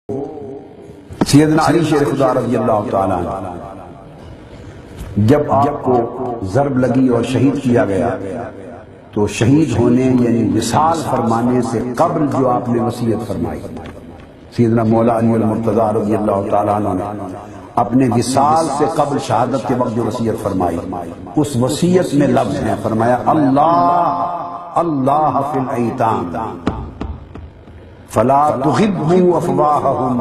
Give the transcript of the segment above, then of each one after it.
سیدنا علی شیر خدا رضی اللہ تعالیٰ عنہ جب آپ کو ضرب لگی اور شہید کیا گیا تو شہید ہونے یعنی وصال فرمانے سے قبل جو آپ نے وصیت فرمائی، سیدنا مولا علی المرتضیٰ رضی اللہ تعالیٰ عنہ نے اپنے وصال سے قبل شہادت کے وقت جو وصیت فرمائی، اس وصیت میں لفظ ہیں، فرمایا اللہ اللہ فی الایتام فلا تغبوا افواہہم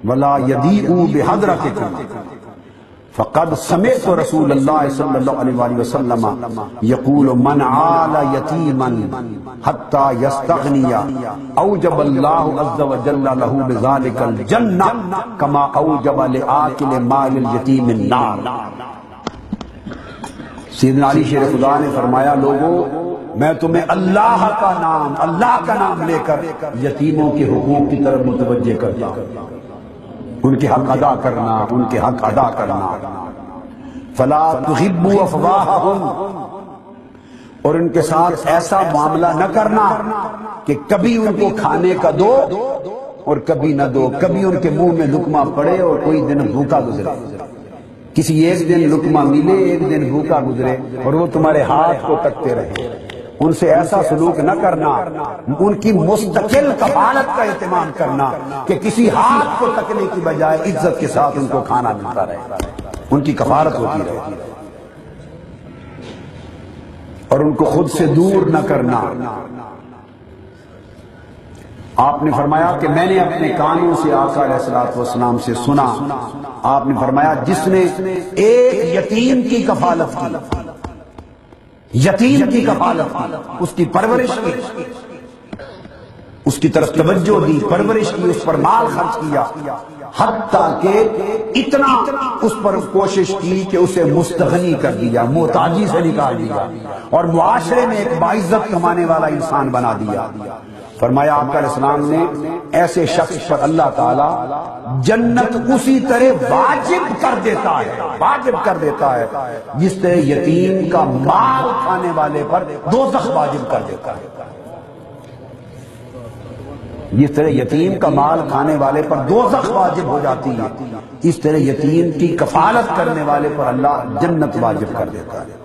ولا یضیعوا بحضرتکم فقد سمعت رسول اللہ صلی اللہ علیہ وآلہ وسلم یقول من عال یتیما حتی یستغنی اوجب اللہ عز وجل له بذلک الجنہ کما اوجب لآکل مال الیتیم النار۔ سیدنا علی شیر خدا نے فرمایا، لوگوں میں تمہیں اللہ کا نام لے کر یتیموں کے حقوق کی طرف متوجہ کرتا ہوں، ان کے حق ادا کرنا، فلا تغبوا افواہہم، اور ان کے ساتھ ایسا معاملہ نہ کرنا کہ کبھی ان کو کھانے کا دو اور کبھی نہ دو، کبھی ان کے منہ میں لقمہ پڑے اور کوئی دن بھوکا گزرے، کسی ایک دن لقمہ ملے ایک دن بھوکا گزرے اور وہ تمہارے ہاتھ کو تکتے رہے، ان سے ایسا سلوک نہ کرنا، ان کی مستقل کفالت کا اہتمام کرنا کہ کسی ہاتھ کو تکنے کی بجائے عزت کے ساتھ ان کو کھانا ملتا رہے، ان کی کفالت ہوتی رہے، اور ان کو خود سے دور نہ کرنا۔ آپ نے فرمایا کہ میں نے اپنے کانوں سے آقا علیہ الصلوۃ والسلام سے سنا، آپ نے فرمایا جس نے ایک یتیم کی کفالت کی، یتیم کی کفالت کی، اس کی پرورش کی، اس کی طرف توجہ دی، پرورش کی، اس پر مال خرچ کیا، حتیٰ کہ اتنا اس پر کوشش کی کہ اسے مستغنی کر دیا، محتاجی سے نکال دیا اور معاشرے میں ایک باعزت کمانے والا انسان بنا دیا۔ فرمایا آقا علیہ السلام نے ایسے شخص پر اللہ تعالی جنت اسی طرح واجب کر دیتا ہے جس طرح یتیم کا مال کھانے والے پر دوزخ واجب کر دیتا ہے، جس طرح یتیم کا مال کھانے والے پر دوزخ واجب ہو جاتی ہے، اس طرح یتیم کی کفالت کرنے والے پر اللہ جنت واجب کر دیتا ہے۔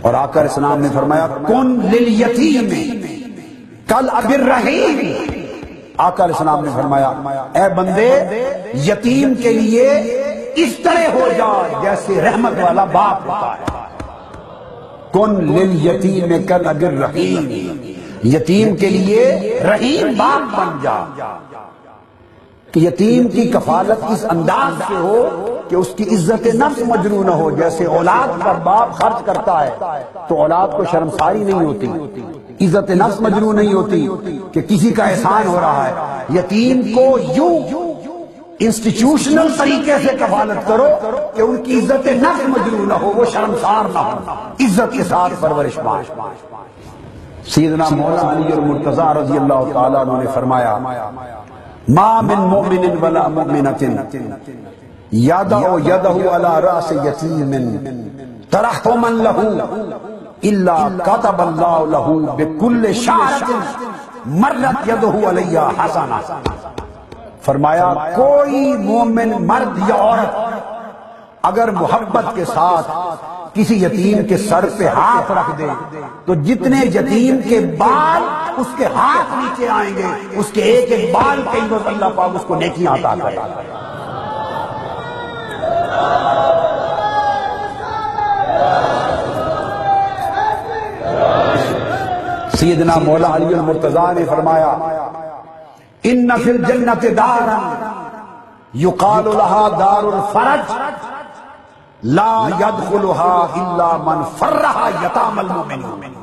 اور آقا علیہ السلام نے فرمایا کن للیتیم کل اب الرحیم، آقا علیہ السلام نے فرمایا اے بندے یتیم کے لیے اس طرح ہو جا جیسے رحمت والا باپ ہوتا ہے، کن للیتیم کل اب الرحیم، یتیم کے لیے رحیم باپ بن جا، کہ یتیم کی کفالت اس انداز سے ہو کہ اس کی عزت نفس مجروح نہ ہو، جیسے اولاد پر باپ خرچ کرتا ہے تو اولاد کو شرمساری نہیں ہوتی، عزت نفس مجروح نہیں ہوتی کہ کسی کا احسان ہو رہا ہے، یتیم کو یوں انسٹیٹیوشنل طریقے سے کفالت کرو کہ ان کی عزت نفس مجروح نہ ہو، وہ شرمسار نہ ہو، عزت کے ساتھ پرورش پائے۔ سیدنا مولا علی المرتضیٰ رضی اللہ تعالیٰ عنہ نے فرمایا ما من مؤمن ولا مؤمنۃ یضع یدہ علی رأس یتیم ترحما لہ الا کتب اللہ لہ بکل شعرۃ مرت یدہ علیہ حسنہ۔ فرمایا کوئی مومن مرد یا عورت اگر محبت کے ساتھ کسی یتیم کے سر پہ ہاتھ رکھ دے تو جتنے یتیم کے بال اس کے ہاتھ نیچے آئیں گے، اس کے ایک ایک بال کے عوض اللہ پاک اس کو نیکیاں عطا کرے گا۔ سیدنا مولا علی المرتضیٰ نے فرمایا ان فی الجنت دارا یقال لها دار الفرج لا يدخلها الا من فرح یتام المؤمنین۔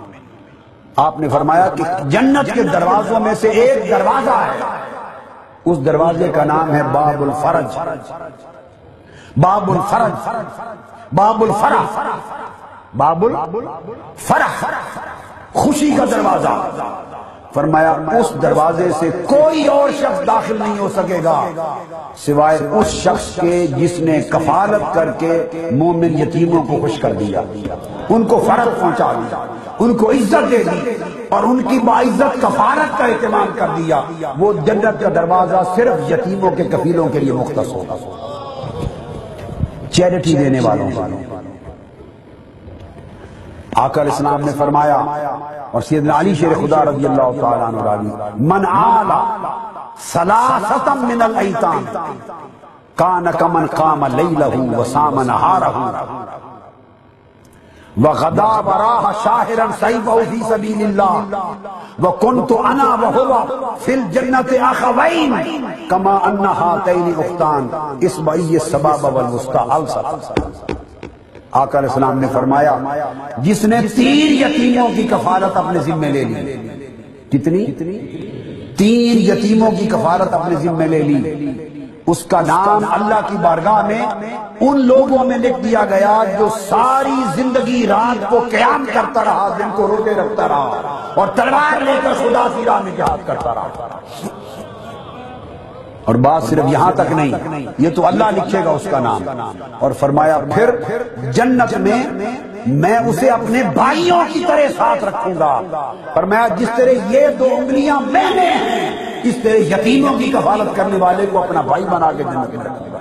آپ نے فرمایا کہ جنت کے دروازوں میں سے ایک دروازہ ہے، اس دروازے کا نام ہے باب الفرج، باب الفرج، باب الفرح، باب الفرح، خوشی کا دروازہ۔ فرمایا اس دروازے سے کوئی اور شخص داخل نہیں ہو سکے گا سوائے اس شخص کے جس نے کفالت کر کے مومن یتیموں کو خوش کر دیا، ان کو فرح پہنچا دیا۔ ان کو عزت دے دی اور ان کی باعزت کفارت کا اہتمام کر دیا، وہ جنت کا دروازہ صرف یتیموں کے کفیلوں کے لیے مختص ہوگا، چیریٹی دینے والوں کے لیے۔ آقا علیہ السلام نے فرمایا، اور سیدنا علی شیر خدا رضی اللہ تعالیٰ عنہ راضی، من آلا ثلاثة من الایتام کان کمن قام لیلہ وصام نہارہ وغدا وراہ شاہرا سیفہ فی سبیل اللہ وکنت انا وہو فی الجنت اخوین کما ان ہاتین اختان اصبعی السباب والوسطی الصق۔ آقا علیہ السلام نے فرمایا، جس نے 3 یتیموں کی کفالت اپنے ذمہ لے لی، کتنی؟ 3 یتیموں کی کفالت اپنے ذمہ لے لی، اس کا نام اللہ کی بارگاہ میں ان لوگوں میں لکھ دیا گیا جو ساری زندگی رات کو قیام کرتا رہا، دن کو روزے رکھتا رہا اور تلوار لے کر خدا کی راہ میں جہاد کرتا رہا۔ اور بات صرف یہاں تک نہیں، یہ تو اللہ لکھے گا اس کا نام، اور فرمایا پھر جنت میں اسے اپنے بھائیوں کی طرح ساتھ رکھوں گا۔ فرمایا جس طرح یہ 2 انگلیاں میں نے ہیں، اس طرح یتیموں کی کفالت کرنے والے کو اپنا بھائی بنا کے جنت میں رکھوں گا۔